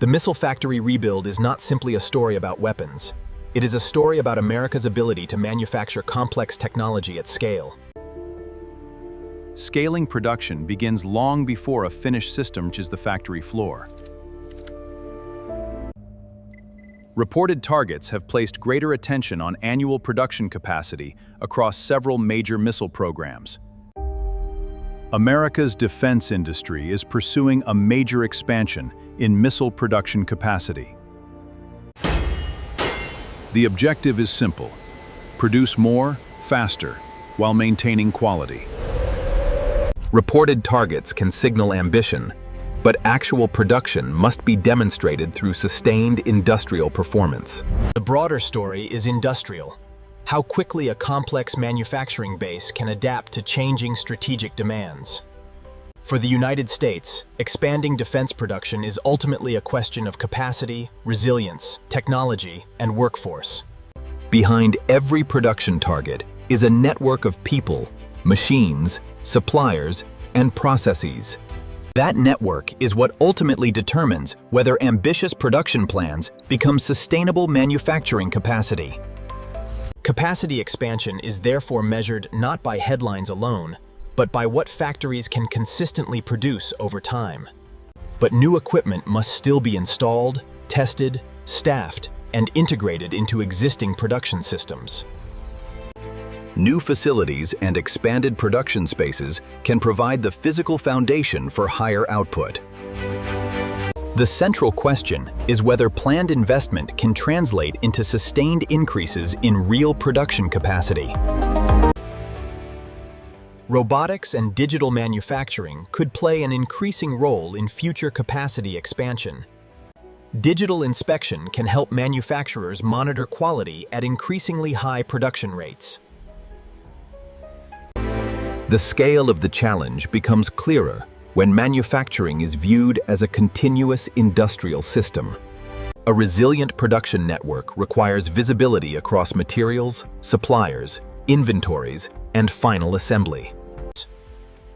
The missile factory rebuild is not simply a story about weapons. It is a story about America's ability to manufacture complex technology at scale. Scaling production begins long before a finished system reaches the factory floor. Reported targets have placed greater attention on annual production capacity across several major missile programs. America's defense industry is pursuing a major expansion in missile production capacity. The objective is simple: produce more, faster, while maintaining quality. Reported targets can signal ambition, but actual production must be demonstrated through sustained industrial performance. The broader story is industrial: how quickly a complex manufacturing base can adapt to changing strategic demands. For the United States, expanding defense production is ultimately a question of capacity, resilience, technology, and workforce. Behind every production target is a network of people, machines, suppliers, and processes. That network is what ultimately determines whether ambitious production plans become sustainable manufacturing capacity. Capacity expansion is therefore measured not by headlines alone, but by what factories can consistently produce over time. But new equipment must still be installed, tested, staffed, and integrated into existing production systems. New facilities and expanded production spaces can provide the physical foundation for higher output. The central question is whether planned investment can translate into sustained increases in real production capacity. Robotics and digital manufacturing could play an increasing role in future capacity expansion. Digital inspection can help manufacturers monitor quality at increasingly high production rates. The scale of the challenge becomes clearer when manufacturing is viewed as a continuous industrial system. A resilient production network requires visibility across materials, suppliers, inventories, and final assembly.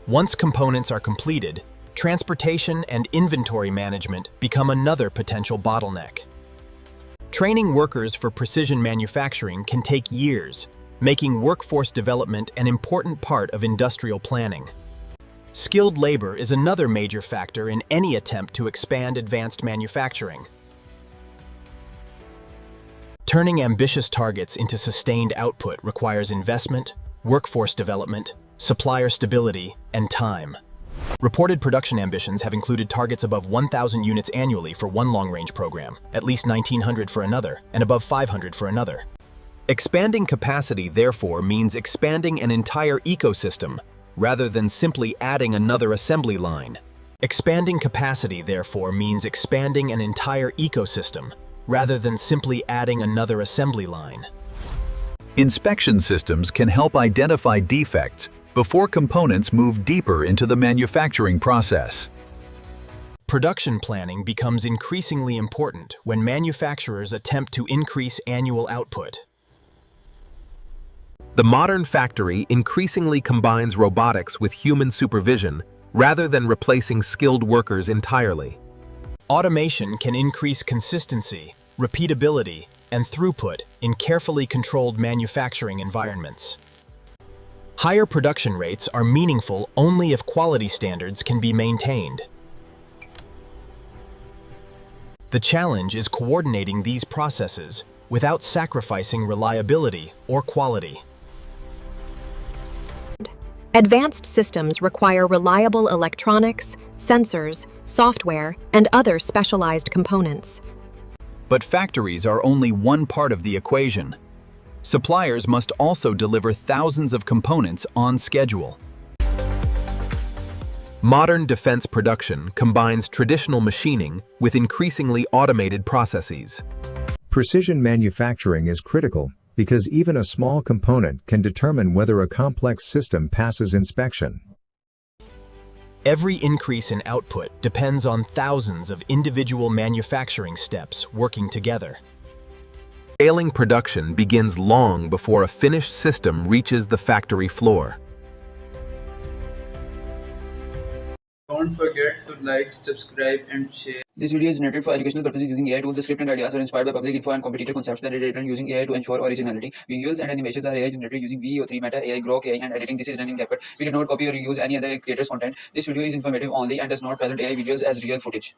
Once components are completed, transportation and inventory management become another potential bottleneck. Training workers for precision manufacturing can take years, making workforce development an important part of industrial planning. Skilled labor is another major factor in any attempt to expand advanced manufacturing. Turning ambitious targets into sustained output requires investment, workforce development, supplier stability, and time. Reported production ambitions have included targets above 1,000 units annually for one long-range program, at least 1,900 for another, and above 500 for another. Expanding capacity, therefore, means expanding an entire ecosystem, rather than simply adding another assembly line. Expanding capacity, therefore, means expanding an entire ecosystem, rather than simply adding another assembly line. Inspection systems can help identify defects before components move deeper into the manufacturing process. Production planning becomes increasingly important when manufacturers attempt to increase annual output. The modern factory increasingly combines robotics with human supervision rather than replacing skilled workers entirely. Automation can increase consistency, repeatability, and throughput in carefully controlled manufacturing environments. Higher production rates are meaningful only if quality standards can be maintained. The challenge is coordinating these processes without sacrificing reliability or quality. Advanced systems require reliable electronics, sensors, software, and other specialized components. But factories are only one part of the equation. Suppliers must also deliver thousands of components on schedule. Modern defense production combines traditional machining with increasingly automated processes. Precision manufacturing is critical because even a small component can determine whether a complex system passes inspection. Every increase in output depends on thousands of individual manufacturing steps working together. Scaling production begins long before a finished system reaches the factory floor. Don't forget to like, subscribe, and share. This video is generated for educational purposes using AI tools. The script and ideas are inspired by public info and competitor concepts that are written using AI to ensure originality. Visuals and animations are AI generated using VEO3, Meta AI, Grok AI, and editing. This is done in CapCut. We do not copy or reuse any other creator's content. This video is informative only and does not present AI visuals as real footage.